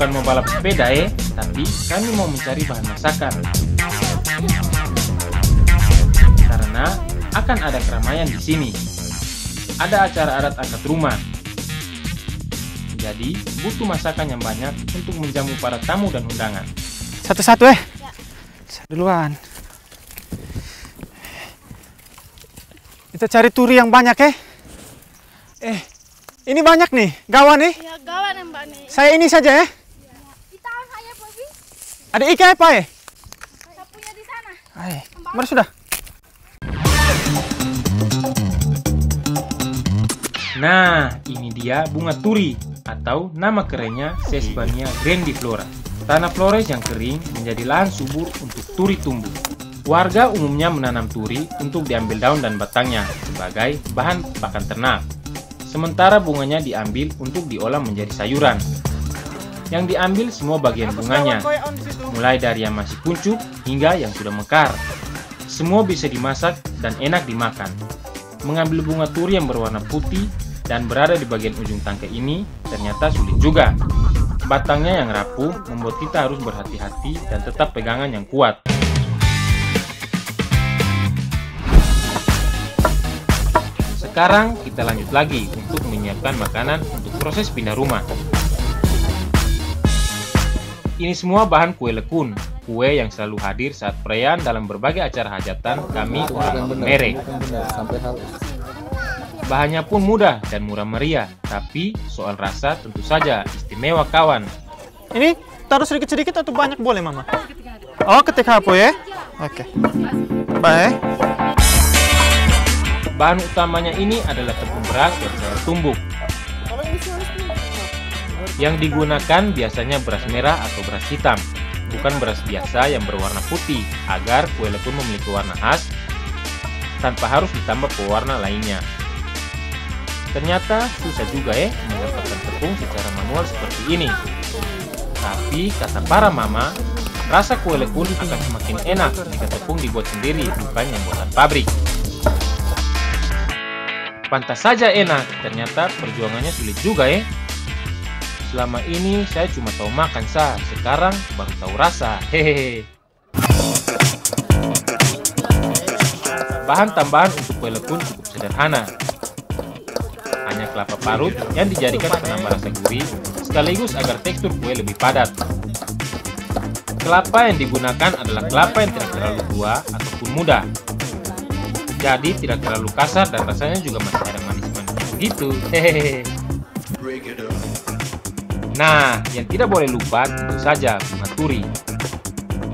bukan mau balap sepeda tapi kami mau mencari bahan masakan. Karena akan ada keramaian di sini. Ada acara adat angkat rumah. Jadi butuh masakan yang banyak untuk menjamu para tamu dan undangan. Satu-satu ya. Saya duluan. Kita cari turi yang banyak ini banyak nih, gawan nih. Ya, gawan yang Mbak nih. Saya ini saja ya. Kita saya Bobi. Ada ikan apa ya? Sapunya di sana. Mari sudah. Nah, ini dia bunga turi atau nama kerennya Sesbania grandiflora. Tanah Flores yang kering menjadi lahan subur untuk turi tumbuh. Warga umumnya menanam turi untuk diambil daun dan batangnya sebagai bahan pakan ternak. Sementara bunganya diambil untuk diolah menjadi sayuran. Yang diambil semua bagian bunganya, mulai dari yang masih kuncup hingga yang sudah mekar. Semua bisa dimasak dan enak dimakan. Mengambil bunga turi yang berwarna putih dan berada di bagian ujung tangkai ini ternyata sulit juga. Batangnya yang rapuh membuat kita harus berhati-hati dan tetap pegangan yang kuat. Sekarang kita lanjut lagi untuk menyiapkan makanan untuk proses pindah rumah. Ini semua bahan kue lekun, kue yang selalu hadir saat perayaan dalam berbagai acara hajatan kami orang Mere. Bahannya pun mudah dan murah meriah, tapi soal rasa tentu saja istimewa kawan. Ini taruh sedikit-sedikit atau banyak boleh mama? Oh, ketika apa ya? Oke. Baik. Bahan utamanya ini adalah tepung beras dan sayur tumbuk. Yang digunakan biasanya beras merah atau beras hitam, bukan beras biasa yang berwarna putih, agar kue lekun memiliki warna khas tanpa harus ditambah pewarna lainnya. Ternyata susah juga mendapatkan tepung secara manual seperti ini. Tapi kata para mama, rasa kue lekun akan semakin enak jika tepung dibuat sendiri, bukan yang buatan pabrik. Pantas saja enak, ternyata perjuangannya sulit juga Selama ini saya cuma tahu makan sekarang baru tahu rasa. Hehehe. Bahan tambahan untuk kue lekun cukup sederhana. Hanya kelapa parut yang dijadikan penambah rasa gurih, sekaligus agar tekstur kue lebih padat. Kelapa yang digunakan adalah kelapa yang tidak terlalu tua ataupun muda. Jadi tidak terlalu kasar dan rasanya juga masih ada manis-manis gitu. Hehehe. Nah, yang tidak boleh lupa tentu saja bunga turi.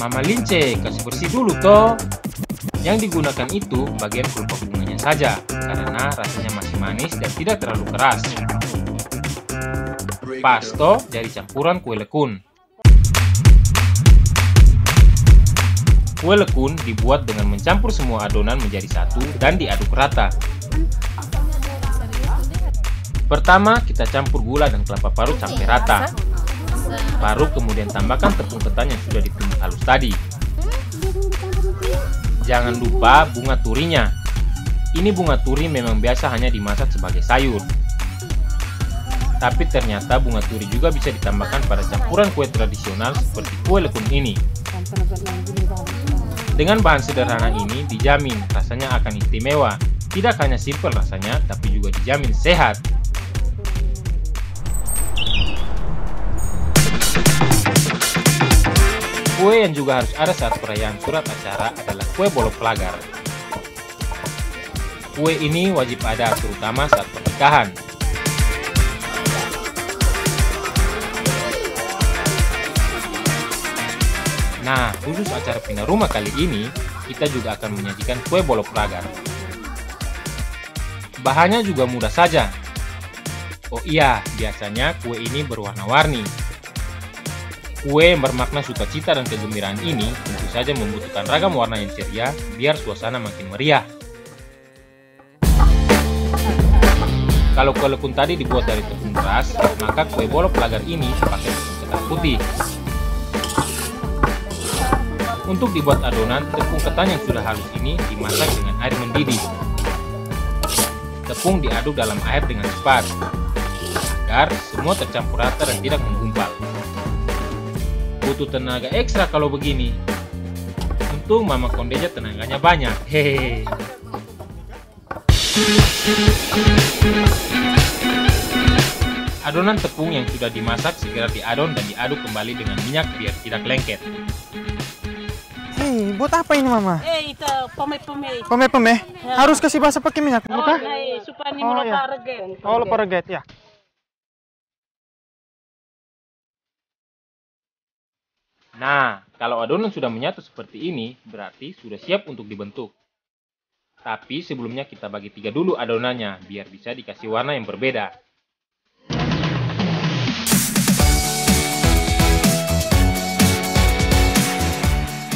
Mama Lince kasih bersih dulu toh. Yang digunakan itu bagian kelopak bunganya saja, karena rasanya masih manis dan tidak terlalu keras. Pasto dari campuran kue lekun. Kue lekun dibuat dengan mencampur semua adonan menjadi satu dan diaduk rata. Pertama, kita campur gula dan kelapa parut sampai rata. Baru kemudian tambahkan tepung ketan yang sudah ditumbuk halus tadi. Jangan lupa bunga turinya. Ini bunga turi memang biasa hanya dimasak sebagai sayur. Tapi ternyata bunga turi juga bisa ditambahkan pada campuran kue tradisional seperti kue lekun ini. Dengan bahan sederhana ini dijamin rasanya akan istimewa. Tidak hanya simpel rasanya, tapi juga dijamin sehat. Kue yang juga harus ada saat perayaan surat acara adalah kue bolok pelagar. Kue ini wajib ada terutama saat pernikahan. Nah, khusus acara pindah rumah kali ini, kita juga akan menyajikan kue bolok pelagar. Bahannya juga mudah saja. Oh iya, biasanya kue ini berwarna-warni. Kue yang bermakna sukacita dan kegembiraan ini tentu saja membutuhkan ragam warna yang ceria biar suasana makin meriah. Kalau kue lekun tadi dibuat dari tepung beras, maka kue bolok pelagar ini pakai tepung ketan putih. Untuk dibuat adonan, tepung ketan yang sudah halus ini dimasak dengan air mendidih. Tepung diaduk dalam air dengan cepat, agar semua tercampur rata dan tidak menggumpal. butuh tenaga ekstra kalau begini. Untung Mama Kondeja tenaganya banyak. Hehehe. Adonan tepung yang sudah dimasak segera diadon dan diaduk kembali dengan minyak biar tidak lengket. Hei, buat apa ini Mama? Itu pemeh-pemeh. Pemeh-pemeh? Harus kasih basah pakai minyak, bukan? Supaya ini lupa reget. Oh, lupa reget ya. Nah, kalau adonan sudah menyatu seperti ini, berarti sudah siap untuk dibentuk. Tapi sebelumnya kita bagi 3 dulu adonannya, biar bisa dikasih warna yang berbeda.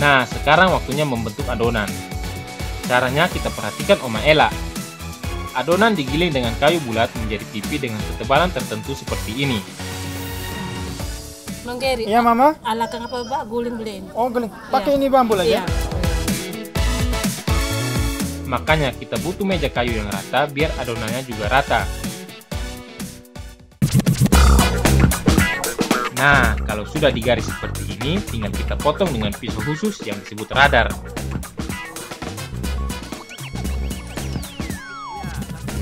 Nah, sekarang waktunya membentuk adonan. Caranya kita perhatikan Oma Ella. Adonan digiling dengan kayu bulat menjadi pipi dengan ketebalan tertentu seperti ini. Manggeri. Iya Mama? Alakang apa Pak? Guling-guling. Oh, guling. Pakai ini bambu lagi. Iya. Makanya kita butuh meja kayu yang rata biar adonannya juga rata. Nah, kalau sudah digaris seperti ini, tinggal kita potong dengan pisau khusus yang disebut radar.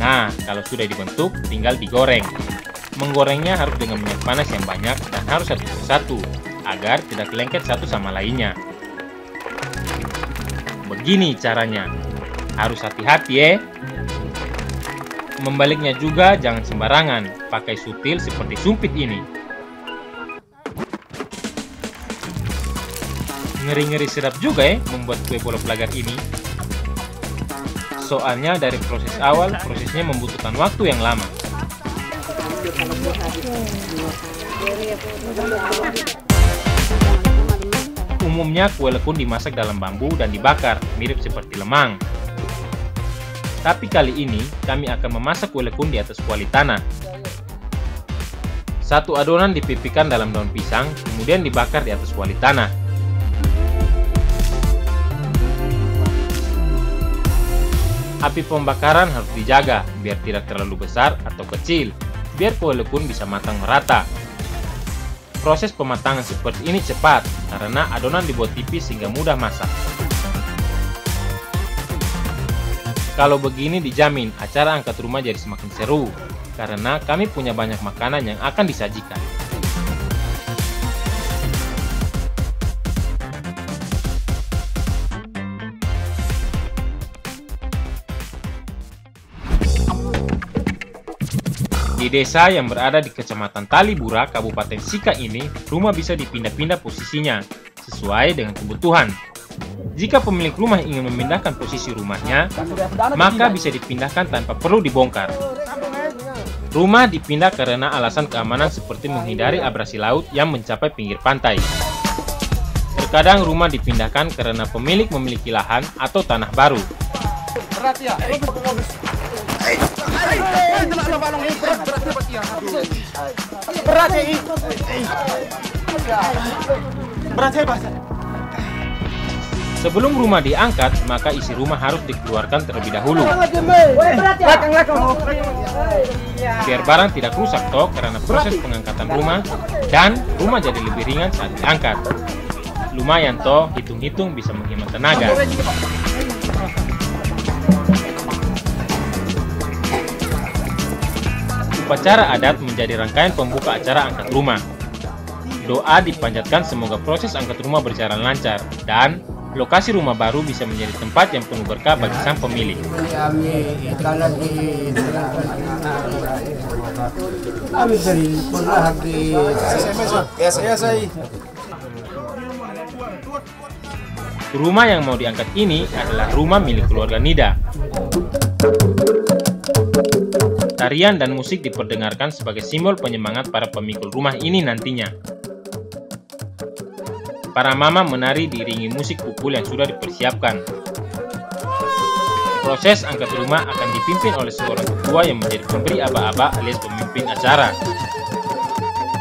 Nah, kalau sudah dibentuk, tinggal digoreng. Menggorengnya harus dengan minyak panas yang banyak dan harus satu persatu, agar tidak lengket satu sama lainnya. Begini caranya. Harus hati-hati ya. Membaliknya juga jangan sembarangan, pakai sutil seperti sumpit ini. Ngeri-ngeri sedap juga ya membuat kue bola pelagar ini. Soalnya dari proses awal, prosesnya membutuhkan waktu yang lama. Umumnya kue lekun dimasak dalam bambu dan dibakar, mirip seperti lemang. Tapi kali ini, kami akan memasak kue lekun di atas kuali tanah. Satu adonan dipipikan dalam daun pisang, kemudian dibakar di atas kuali tanah. Api pembakaran harus dijaga biar tidak terlalu besar atau kecil, biar kue lekun bisa matang merata. Proses pematangan seperti ini cepat karena adonan dibuat tipis sehingga mudah masak. Kalau begini dijamin acara angkat rumah jadi semakin seru karena kami punya banyak makanan yang akan disajikan. Di desa yang berada di Kecamatan Talibura, Kabupaten Sika ini, rumah bisa dipindah-pindah posisinya sesuai dengan kebutuhan. Jika pemilik rumah ingin memindahkan posisi rumahnya, maka bisa dipindahkan tanpa perlu dibongkar. Rumah dipindah karena alasan keamanan seperti menghindari abrasi laut yang mencapai pinggir pantai. Terkadang rumah dipindahkan karena pemilik memiliki lahan atau tanah baru. Berat ya? Sebelum rumah diangkat, maka isi rumah harus dikeluarkan terlebih dahulu. Biar barang tidak rusak toh karena proses pengangkatan rumah, dan rumah jadi lebih ringan saat diangkat. Lumayan toh, hitung-hitung bisa menghemat tenaga. Upacara adat menjadi rangkaian pembuka acara angkat rumah. Doa dipanjatkan semoga proses angkat rumah berjalan lancar dan lokasi rumah baru bisa menjadi tempat yang penuh berkah bagi sang pemilik. Rumah yang mau diangkat ini adalah rumah milik keluarga Nida. Tarian dan musik diperdengarkan sebagai simbol penyemangat para pemikul rumah ini nantinya. Para mama menari diiringi musik pukul yang sudah dipersiapkan. Proses angkat rumah akan dipimpin oleh seorang ketua yang menjadi pemberi aba-aba alias pemimpin acara.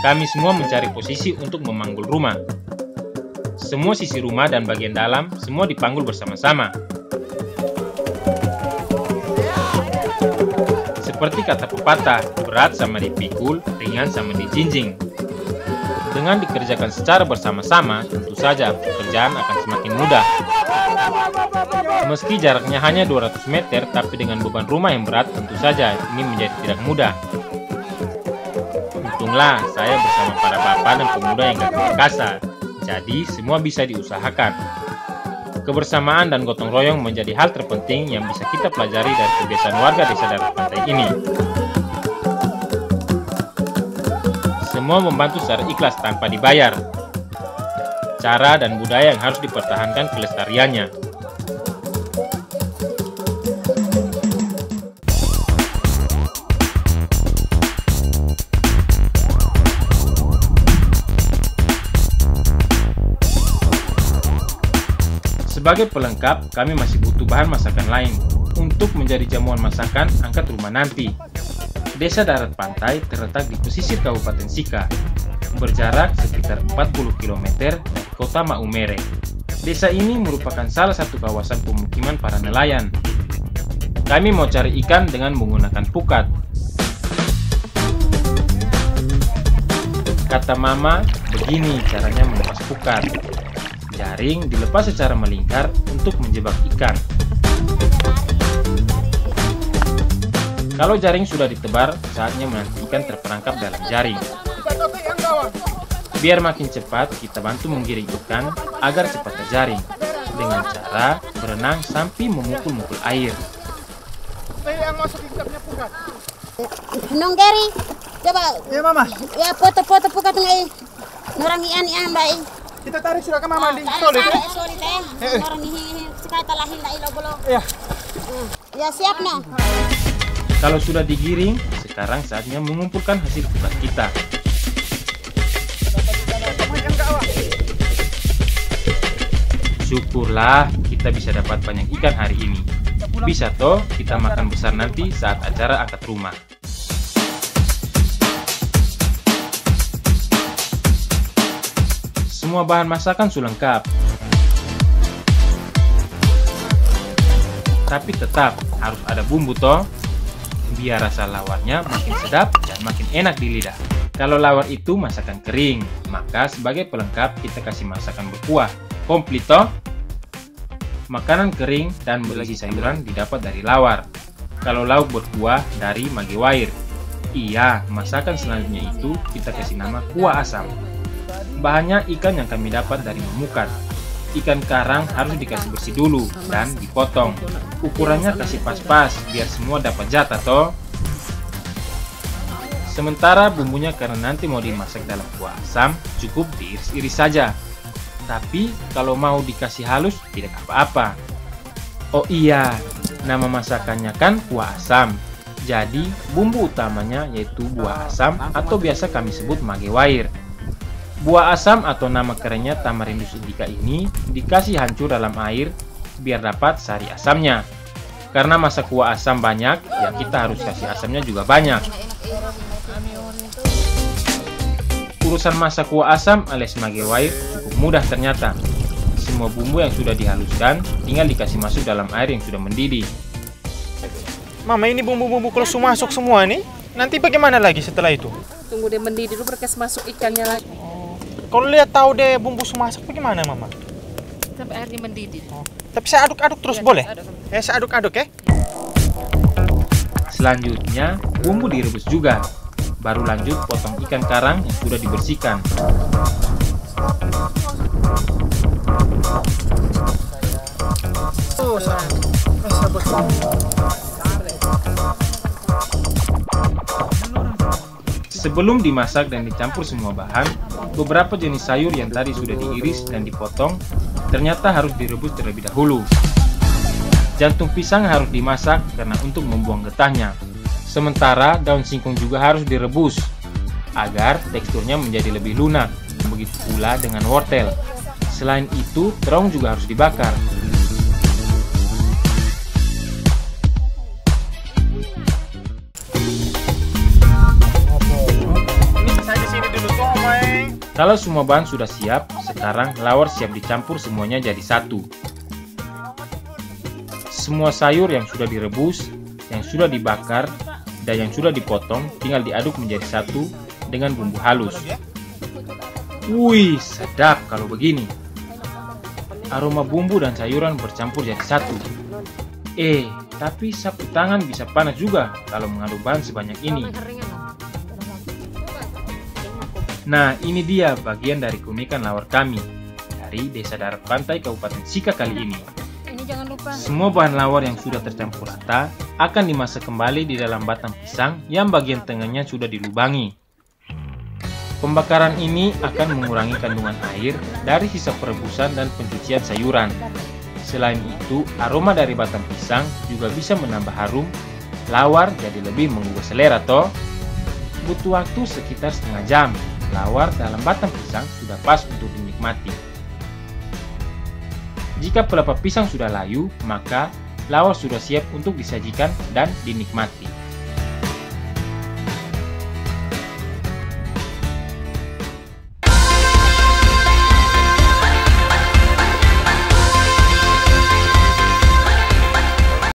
Kami semua mencari posisi untuk memanggul rumah. Semua sisi rumah dan bagian dalam semua dipanggul bersama-sama. Seperti kata pepatah, berat sama dipikul, ringan sama dijinjing. Dengan dikerjakan secara bersama-sama, tentu saja pekerjaan akan semakin mudah. Meski jaraknya hanya 200 meter, tapi dengan beban rumah yang berat, tentu saja ini menjadi tidak mudah. Untunglah saya bersama para bapak dan pemuda yang gak perkasa, jadi semua bisa diusahakan. Kebersamaan dan gotong royong menjadi hal terpenting yang bisa kita pelajari dari kebiasaan warga desa darat pantai ini. Semua membantu secara ikhlas tanpa dibayar. Cara dan budaya yang harus dipertahankan kelestariannya. Sebagai pelengkap, kami masih butuh bahan masakan lain untuk menjadi jamuan masakan angkat rumah nanti. Desa Darat Pantai terletak di pesisir Kabupaten Sika, berjarak sekitar 40 km dari kota Maumere. Desa ini merupakan salah satu kawasan pemukiman para nelayan. Kami mau cari ikan dengan menggunakan pukat. Kata Mama, begini caranya melepas pukat. Jaring dilepas secara melingkar untuk menjebak ikan. Kalau jaring sudah ditebar, saatnya menanti ikan terperangkap dalam jaring. Biar makin cepat, kita bantu menggiring ikan agar cepat terjaring dengan cara berenang sambil memukul-mukul air. Nong Gary, coba. Iya Mama. Ya foto-foto pukat ngai. Norangi ani ambai. Kita tarik sudah ke Mama di Sorry teh. Norangi sekali talahin la ilo bolo. Iya. Ya siap no. Kalau sudah digiring, sekarang saatnya mengumpulkan hasil pukat kita. Syukurlah kita bisa dapat banyak ikan hari ini. Bisa toh kita makan besar nanti saat acara angkat rumah. Semua bahan masakan sudah lengkap. Tapi tetap harus ada bumbu toh, biar rasa lawarnya makin sedap dan makin enak di lidah. Kalau lawar itu masakan kering, maka sebagai pelengkap kita kasih masakan berkuah. Komplit toh? Makanan kering dan berisi sayuran didapat dari lawar. Kalau lauk berkuah dari magewair. Iya, masakan selanjutnya itu kita kasih nama kuah asam. Bahannya ikan yang kami dapat dari memukat. Ikan karang harus dikasih bersih dulu dan dipotong. Ukurannya kasih pas-pas biar semua dapat jatah toh. Sementara bumbunya karena nanti mau dimasak dalam kuah asam, cukup diiris-iris saja. Tapi kalau mau dikasih halus tidak apa-apa. Oh iya, nama masakannya kan kuah asam. Jadi bumbu utamanya yaitu buah asam atau biasa kami sebut magewair. Buah asam atau nama kerennya Tamarindus indica ini dikasih hancur dalam air biar dapat sari asamnya. Karena masak kuah asam banyak, ya kita harus kasih asamnya juga banyak. Urusan masak kuah asam alias magewair cukup mudah ternyata. Semua bumbu yang sudah dihaluskan tinggal dikasih masuk dalam air yang sudah mendidih. Mama, ini bumbu-bumbu kalau sudah masuk semua nih, nanti bagaimana lagi setelah itu? Tunggu dia mendidih dulu, berkas masuk ikannya lagi. Kalau lihat tahu deh bumbu sudah masak bagaimana Mama? Sampai airnya mendidih. Tapi saya aduk-aduk terus Ya, boleh? aduk. Saya aduk-aduk ya. Selanjutnya bumbu direbus juga. Baru lanjut potong ikan karang yang sudah dibersihkan. Sebelum dimasak dan dicampur semua bahan, beberapa jenis sayur yang tadi sudah diiris dan dipotong ternyata harus direbus terlebih dahulu. Jantung pisang harus dimasak karena untuk membuang getahnya. Sementara daun singkong juga harus direbus agar teksturnya menjadi lebih lunak. Begitu pula dengan wortel. Selain itu, terong juga harus dibakar. Kalau semua bahan sudah siap, sekarang lawar siap dicampur semuanya jadi satu. Semua sayur yang sudah direbus, yang sudah dibakar, dan yang sudah dipotong tinggal diaduk menjadi satu dengan bumbu halus. Wih, sedap kalau begini. Aroma bumbu dan sayuran bercampur jadi satu. Tapi sapu tangan bisa panas juga kalau mengaduk bahan sebanyak ini. Nah, ini dia bagian dari keunikan lawar kami dari Desa Darat Pantai Kabupaten Sika kali ini. Ini jangan lupa. Semua bahan lawar yang sudah tercampur rata akan dimasak kembali di dalam batang pisang yang bagian tengahnya sudah dilubangi. Pembakaran ini akan mengurangi kandungan air dari sisa perebusan dan pencucian sayuran. Selain itu, aroma dari batang pisang juga bisa menambah harum lawar jadi lebih menggugah selera toh. Butuh waktu sekitar setengah jam. Lawar dalam batang pisang sudah pas untuk dinikmati. Jika pelepah pisang sudah layu, maka lawar sudah siap untuk disajikan dan dinikmati.